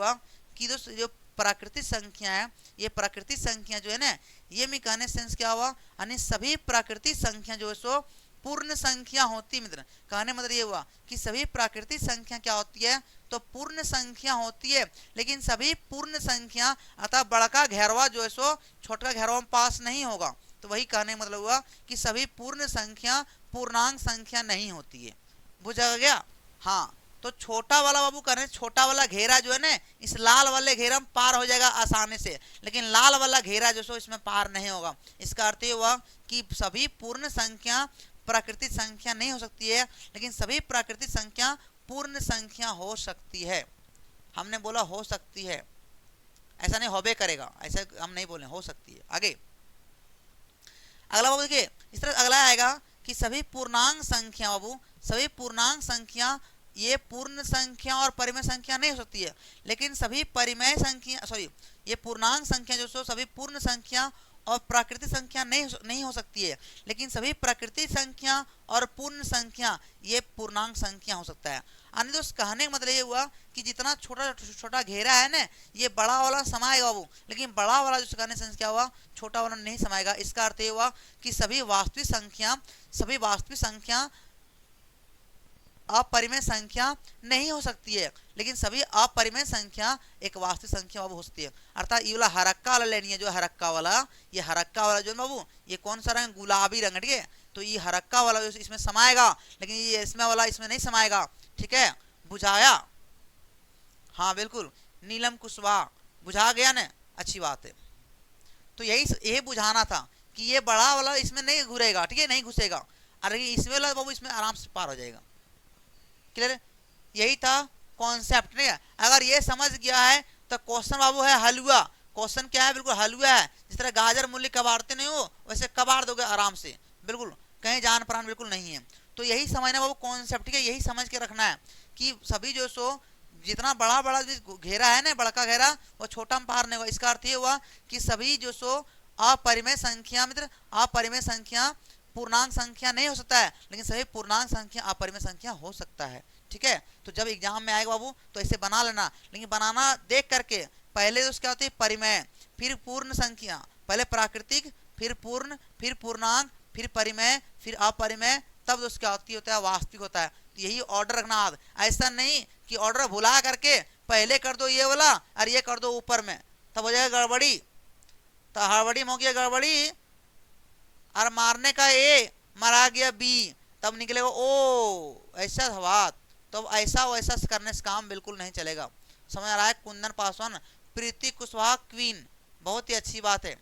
हुआ कि दोस्तों जो प्राकृतिक संख्या है, ये प्राकृतिक संख्या जो है ना, ये में कहने सेंस क्या हुआ, यानी सभी प्राकृतिक संख्या जो है सो पूर्ण संख्या होती है। मित्र कहने मतलब ये हुआ कि सभी प्राकृतिक संख्या क्या होती है, तो पूर्ण संख्या होती है, लेकिन सभी पूर्ण संख्या अतः बड़का घेरवा जो है सो छोटा घेरवा में पास नहीं होगा। तो वही कहने मतलब हुआ कि सभी पूर्ण संख्या पूर्णांक संख्या नहीं होती है। बुझा गया? हाँ, तो छोटा वाला बाबू करें, छोटा वाला घेरा जो है ना, इस लाल वाले घेरा में पार हो जाएगा आसानी से, लेकिन लाल वाला घेरा जो सो इसमें पार नहीं होगा। इसका अर्थ ये हुआ कि सभी पूर्ण संख्या प्राकृतिक संख्या नहीं हो सकती है, लेकिन सभी प्राकृतिक संख्या पूर्ण संख्या हो सकती है। हमने बोला हो सकती है, ऐसा नहीं होबे करेगा, ऐसा हम नहीं बोले, हो सकती है। आगे अगला बाबू देखिए, इस तरह अगला आएगा कि सभी पूर्णांक संख्या, बाबू सभी पूर्णांक संख्या ये पूर्ण संख्या और परिमेय संख्या नहीं हो सकती है, लेकिन सभी परिमेय संख्या ये पूर्णांक संख्या जो सो सभी पूर्ण संख्या और प्राकृतिक संख्या नहीं हो सकती है, लेकिन सभी प्राकृतिक संख्या और पूर्ण संख्या ये पूर्णांक संख्या हो सकता है। अन्य दोस्त कहने का मतलब ये हुआ कि जितना छोटा छोटा घेरा है ना, ये बड़ा वाला समाएगा बाबू, लेकिन बड़ा वाला जो कहने से क्या हुआ, छोटा वाला नहीं समाएगा। इसका अर्थ ये हुआ कि सभी वास्तविक संख्या अपरिमेय संख्या नहीं हो सकती है, लेकिन सभी अपरिमेय संख्या एक वास्तविक संख्या बाबू हो सकती है। अर्थात ये वाला हरक्का वाला लेनी है, जो हरक्का वाला, ये हरक्का वाला जो बाबू ये कौन सा रंग, गुलाबी रंग, ठीक है। तो ये हरक्का वाला जो इसमें समाएगा, लेकिन ये इसमें वाला इसमें नहीं समाएगा, ठीक है। बुझाया? हाँ बिल्कुल, नीलम कुशवाहा, बुझा गया ना, अच्छी बात है। तो यही बुझाना था कि ये बड़ा वाला इसमें नहीं घुरेगा, ठीक है, नहीं घुसेगा, अरे इसमें वाला बाबू इसमें आराम से पार हो जाएगा। क्लियर? यही था कॉन्सेप्ट, नहीं है। अगर ये समझ गया है तो क्वेश्चन बाबू है हलवा। क्वेश्चन क्या है, बिल्कुल हलवा है। जिस तरह गाजर मूली कबाड़ते नहीं हो, वैसे कबाड़ दोगे आराम से, बिल्कुल कहीं जान प्राण बिल्कुल नहीं है। तो यही समझना बाबू कॉन्सेप्ट, ठीक है, यही समझ के रखना है कि सभी जो सो जितना बड़ा बड़ा घेरा है ना, बड़का घेरा, वो छोटा में पार नहीं होगा। इसका अर्थ ये हुआ कि सभी जो सो अपरिमेय संख्या, मित्र अपरिमेय संख्या पूर्णांक संख्या नहीं हो सकता है, लेकिन सभी पूर्णांक संख्या अपरिमेय संख्या हो सकता है, ठीक है। तो जब एग्जाम में आएगा बाबू तो ऐसे बना लेना, लेकिन बनाना देख करके, पहले तो क्या होती है परिमेय, फिर पूर्ण संख्या, पहले प्राकृतिक, फिर पूर्ण, फिर पूर्णांक, फिर परिमेय, फिर अपरिमेय, तब दोस्त क्या होता है वास्तविक होता है। तो यही ऑर्डर रखना आप, ऐसा नहीं कि ऑर्डर भुला करके पहले कर दो ये वाला और ये कर दो ऊपर में, तब हो जाएगा गड़बड़ी। तो हड़बड़ी में हो गया गड़बड़ी, और मारने का ए मरा गया बी, तब निकलेगा ओ, ऐसा बात। तो ऐसा वैसा करने से काम बिल्कुल नहीं चलेगा। समझ आ रहा है? कुंदन पासवान, प्रीति कुशवाहा क्वीन, बहुत ही अच्छी बात है।